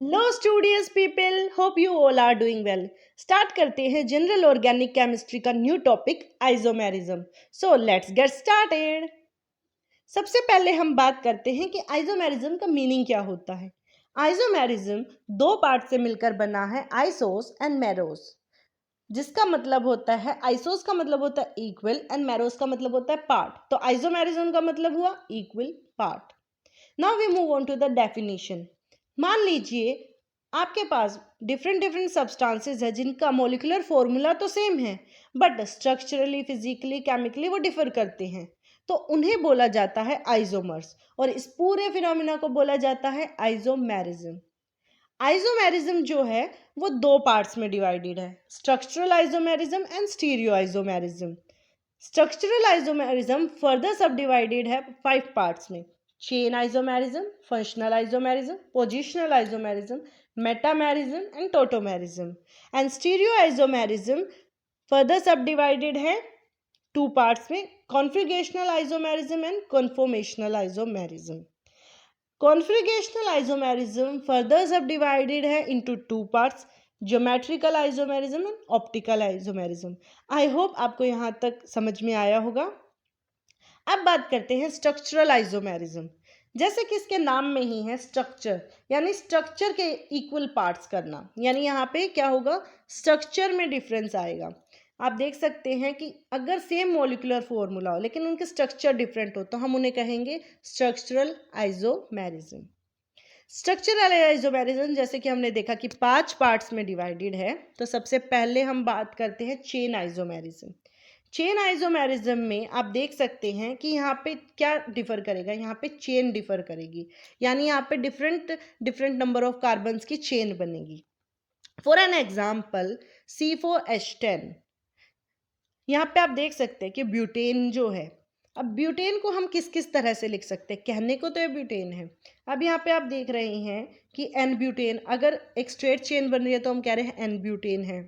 Hello studious people, hope you all are doing well. Start करते हैं general organic chemistry का new topic isomerism. So let's get started. सबसे पहले हम बात करते हैं कि आइसोमेरिज्म का मीनिंग क्या होता है। आइसोमेरिज्म दो पार्ट से मिलकर बना है, आइसोस एंड मेरोस। जिसका मतलब होता है, आइसोस का मतलब होता है इक्वल एंड मेरोस का मतलब होता है पार्ट। तो आइसोमेरिज्म का मतलब हुआ equal part. Now we move on to the definition. मान लीजिए आपके पास डिफरेंट डिफरेंट सब्सटेंसेस है जिनका मॉलिक्यूलर फॉर्मूला तो सेम है, बट स्ट्रक्चरली, फिजिकली, केमिकली वो डिफर करते हैं। तो उन्हें बोला जाता है आइसोमर्स, और इस पूरे फिनोमिना को बोला जाता है आइसोमेरिज्म। आइसोमेरिज्म जो है वो दो पार्ट्स में डिवाइडेड है, structural isomerism and stereo isomerism. Structural isomerism further सब डिवाइडेड है 5 पार्ट्स में: chain isomerism, functional isomerism, positional isomerism, metamerism and tautomerism. And stereo isomerism further सब डिवाइडेड है 2 पार्ट्स में: configurational isomerism and conformational isomerism. Configurational isomerism further subdivided है into two parts: geometrical isomerism and optical isomerism. I hope आपको यहाँ तक समझ में आया होगा। अब बात करते हैं स्ट्रक्चरल आइसोमेरिज्म। जैसे कि इसके नाम में ही है स्ट्रक्चर, यानी स्ट्रक्चर के इक्वल पार्ट्स करना। यानी यहाँ पे क्या होगा, स्ट्रक्चर में डिफरेंस आएगा। आप देख सकते हैं कि अगर सेम मॉलिक्यूलर फॉर्मूला हो लेकिन उनके स्ट्रक्चर डिफरेंट हो तो हम उन्हें कहेंगे स्ट्रक्चरल आइसोमेरिज्म। स्ट्रक्चरल आइसोमेरिज्म जैसे कि हमने देखा कि 5 पार्ट्स में डिवाइडेड है, तो सबसे पहले हम बात करते हैं चेन आइसोमेरिज्म। चेन आइसोमेरिज्म में आप देख सकते हैं कि यहाँ पे क्या डिफर करेगा, यहाँ पे चेन डिफर करेगी, यानी यहाँ पे different different number of carbons की चेन बनेगी। फॉर एन एग्जाम्पल C4H10, यहाँ पे आप देख सकते हैं कि ब्यूटेन जो है, अब ब्यूटेन को हम किस किस तरह से लिख सकते हैं, कहने को तो ये ब्यूटेन है। अब यहाँ पे आप देख रहे हैं कि एन ब्यूटेन, अगर एक स्ट्रेट चेन बन रही है तो हम कह रहे हैं एन ब्यूटेन है।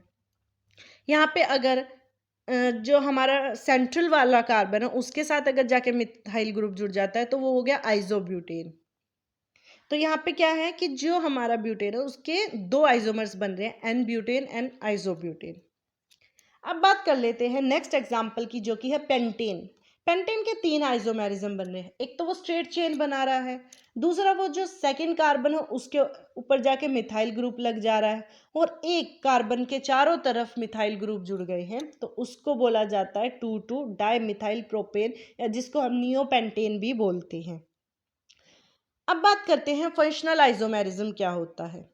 यहाँ पे अगर जो हमारा सेंट्रल वाला कार्बन है उसके साथ अगर जाके मिथाइल ग्रुप जुड़ जाता है तो वो हो गया आइसोब्यूटेन। तो यहाँ पे क्या है कि जो हमारा ब्यूटेन है उसके दो आइसोमर्स बन रहे हैं, एन ब्यूटेन एंड आइसोब्यूटेन। अब बात कर लेते हैं नेक्स्ट एग्जाम्पल की, जो कि है पेंटेन। पेंटेन के 3 आइसोमेरिज्म बन रहे हैं। एक तो वो स्ट्रेट चेन बना रहा है, दूसरा वो जो सेकंड कार्बन है उसके ऊपर जाके मिथाइल ग्रुप लग जा रहा है, और एक कार्बन के चारों तरफ मिथाइल ग्रुप जुड़ गए हैं, तो उसको बोला जाता है 2,2 डाई मिथाइल प्रोपेन, या जिसको हम नियोपेंटेन भी बोलते हैं। अब बात करते हैं फंक्शनल आइसोमेरिज्म क्या होता है।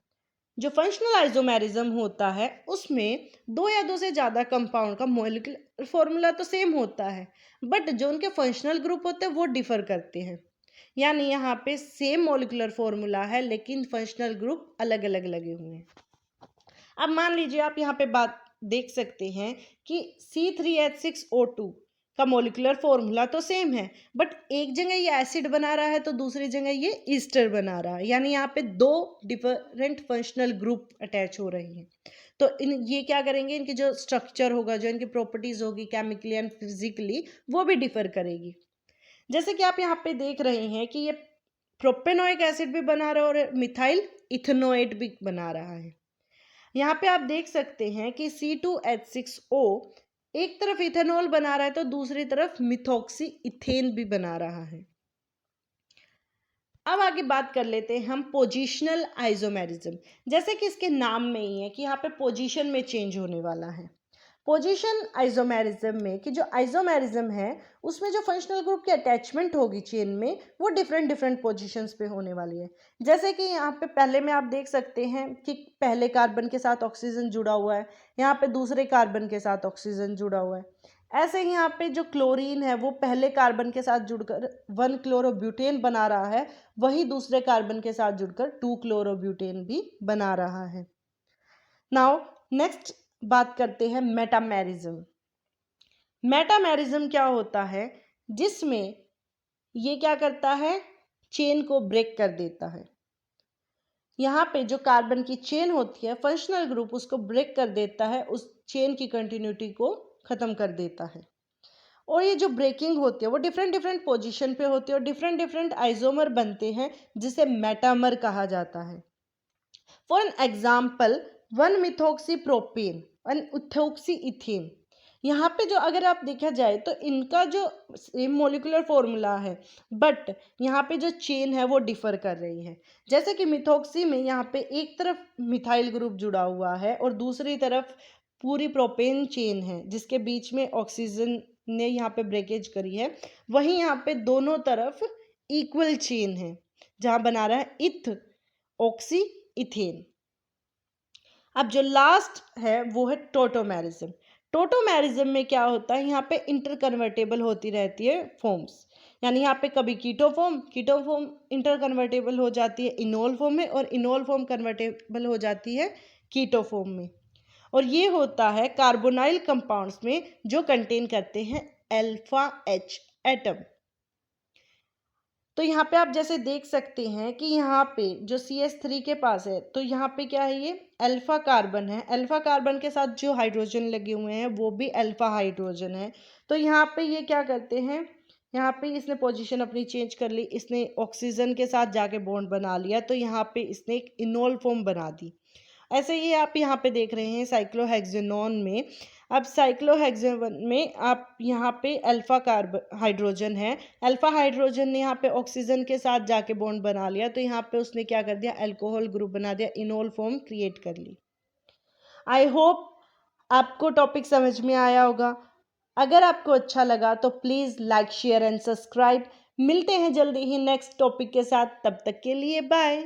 जो फंक्शनल आइसोमेरिज्म होता है उसमें दो या दो से ज़्यादा कंपाउंड का मॉलिक्यूलर फॉर्मूला तो सेम होता है, बट जो उनके फंक्शनल ग्रुप होते हैं वो डिफर करते हैं। यानी यहाँ पे सेम मॉलिक्यूलर फॉर्मूला है लेकिन फंक्शनल ग्रुप अलग अलग लगे हुए हैं। अब मान लीजिए आप यहाँ पे बात देख सकते हैं कि C3H6O2 का मॉलिक्यूलर फॉर्मूला तो सेम है, बट एक जगह ये एसिड बना रहा है तो दूसरी जगह ये ईस्टर बना रहा है, यानी यहाँ पे दो डिफरेंट फंक्शनल ग्रुप अटैच हो रही हैं। तो ये क्या करेंगे, इनकी जो स्ट्रक्चर होगा, जो इनकी प्रॉपर्टीज होगी केमिकली एंड फिजिकली, वो भी डिफर करेगी। जैसे कि आप यहाँ पे देख रहे हैं कि ये प्रोपेनोइक एसिड भी बना रहा है और मिथाइल इथेनोएट भी बना रहा है। यहाँ पे आप देख सकते हैं कि C2H6O एक तरफ इथेनॉल बना रहा है तो दूसरी तरफ मिथॉक्सी इथेन भी बना रहा है। अब आगे बात कर लेते हैं हम पोजिशनल आइसोमेरिज्म। जैसे कि इसके नाम में ही है कि यहाँ पे पोजीशन में चेंज होने वाला है। पोजीशन आइसोमेरिज्म में कि जो आइसोमेरिज्म है उसमें जो फंक्शनल ग्रुप की अटैचमेंट होगी चेन में, वो डिफरेंट डिफरेंट पोजीशंस पे होने वाली है। जैसे कि यहाँ पे पहले में आप देख सकते हैं कि पहले कार्बन के साथ ऑक्सीजन जुड़ा हुआ है, यहाँ पे दूसरे कार्बन के साथ ऑक्सीजन जुड़ा हुआ है। ऐसे ही यहाँ पे जो क्लोरीन है वो पहले कार्बन के साथ जुड़कर 1 क्लोरोब्यूटेन बना रहा है, वही दूसरे कार्बन के साथ जुड़कर 2 क्लोरोब्यूटेन भी बना रहा है। नाउ नेक्स्ट बात करते हैं मेटामेरिज्म। मेटामेरिज्म क्या होता है, जिसमें ये क्या करता है, चेन को ब्रेक कर देता है। यहाँ पे जो कार्बन की चेन होती है, फंक्शनल ग्रुप उसको ब्रेक कर देता है, उस चेन की कंटिन्यूटी को खत्म कर देता है। और ये जो ब्रेकिंग होती है वो डिफरेंट डिफरेंट पोजीशन पे होती है और डिफरेंट डिफरेंट आइसोमर बनते हैं, जिसे मेटामर कहा जाता है। For an example 1-methoxypropane and ethoxyethane। यहाँ पे जो अगर आप देखा जाए तो इनका जो सेम मोलिकुलर फॉर्मूला है, बट यहाँ पे जो चेन है वो डिफर कर रही है। जैसे कि मिथॉक्सी में यहाँ पे एक तरफ मिथाइल ग्रुप जुड़ा हुआ है और दूसरी तरफ पूरी प्रोपेन चेन है जिसके बीच में ऑक्सीजन ने यहाँ पे ब्रेकेज करी है। वहीं यहाँ पे दोनों तरफ इक्वल चेन है जहाँ बना रहा है इथ ऑक्सी इथेन। अब जो लास्ट है वो है टोटोमेरिज्म। टोटोमेरिज्म में क्या होता है, यहाँ पे इंटरकन्वर्टेबल होती रहती है फॉर्म्स, यानी यहाँ पे कभी कीटो फॉर्म इंटरकन्वर्टेबल हो जाती है इनोल फॉर्म में, और इनोल फॉर्म कन्वर्टेबल हो जाती है कीटो फॉर्म में। और ये होता है कार्बोनाइल कंपाउंड्स में जो कंटेन करते हैं अल्फा H एटम। तो यहाँ पे आप जैसे देख सकते हैं कि यहाँ पे जो CH3 के पास है, तो यहाँ पे क्या है, ये अल्फा कार्बन है। अल्फा कार्बन के साथ जो हाइड्रोजन लगे हुए हैं वो भी अल्फा हाइड्रोजन है। तो यहाँ पे ये क्या करते हैं, यहाँ पे इसने पोजीशन अपनी चेंज कर ली, इसने ऑक्सीजन के साथ जाके बॉन्ड बना लिया, तो यहाँ पे इसने एक इनोल फॉर्म बना दी। ऐसे ही आप यहाँ पे देख रहे हैं साइक्लोहेक्सेनोन में। अब साइक्लोहेक्सेन में आप यहाँ पे अल्फा कार्बन हाइड्रोजन है, अल्फा हाइड्रोजन ने यहाँ पे ऑक्सीजन के साथ जाके बॉन्ड बना लिया, तो यहाँ पे उसने क्या कर दिया, अल्कोहल ग्रुप बना दिया, इनोल फॉर्म क्रिएट कर ली। आई होप आपको टॉपिक समझ में आया होगा। अगर आपको अच्छा लगा तो please like share and subscribe. मिलते हैं जल्दी ही नेक्स्ट टॉपिक के साथ, तब तक के लिए बाय।